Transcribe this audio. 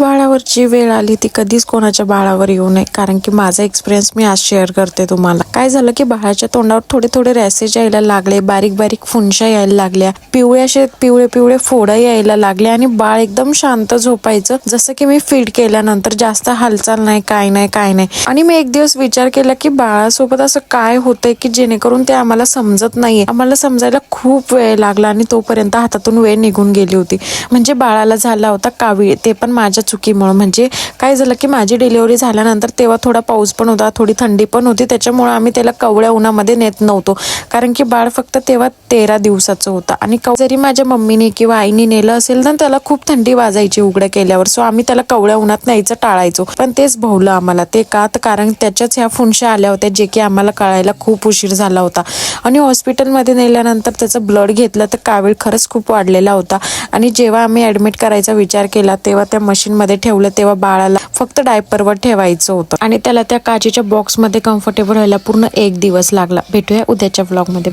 बाळावरची वेळ आली ती कधीच कोणाच्या बाळावर येऊ नये, कारण की माझा एक्सपिरियन्स मी आज शेअर करते तुम्हाला. काय झालं की बाळाच्या तोंडावर थोडे थोडे रॅसेज यायला लागले, बारीक बारीक फुंशा यायला लागल्या, पिवळे पिवळे फोड यायला लागले आणि बाळ एकदम शांत झोपायचं. जसं की मी फीड केल्यानंतर जास्त हालचाल नाही, काय नाही. आणि मी एक दिवस विचार केला की बाळासोबत असं काय होतंय की जेणेकरून ते आम्हाला समजत नाहीये. आम्हाला समजायला खूप वेळ लागला आणि तोपर्यंत हातातून वेळ निघून गेली होती. म्हणजे बाळाला झाला होता कावीळ, ते पण माझ्या चुकीमुळे. म्हणजे काय झालं की माझी डिलिव्हरी झाल्यानंतर तेव्हा थोडा पाऊस पण होता, थोडी थंडी पण होती, त्याच्यामुळे आम्ही त्याला कवळ्या उन्हामध्ये नेत नव्हतो, कारण की बाळ फक्त तेव्हा 13 दिवसाचं होतं. आणि जरी माझ्या मम्मीने किंवा आईने नेलं असेल तर त्याला खूप थंडी वाजायची उघड्या केल्यावर, सो आम्ही त्याला कवळ्या उन्हात न्यायचं टाळायचो. पण तेच भवलं आम्हाला. ते का तर कारण त्याच्याच ह्या फुंशा आल्या होत्या, जे की आम्हाला कळायला खूप उशीर झाला होता. आणि हॉस्पिटलमध्ये नेल्यानंतर त्याचं ब्लड घेतलं तर कावीळ खरंच खूप वाढलेला होता. आणि जेव्हा आम्ही ऍडमिट करायचा विचार केला तेव्हा त्या मशीनमध्ये ठेवलं, तेव्हा बाळाला फक्त डायपरवर ठेवायचं होतं आणि त्याला त्या काचेच्या बॉक्समध्ये कम्फर्टेबल व्हायला पूर्ण 1 दिवस लागला. भेटूया उद्याच्या व्लॉगमध्ये.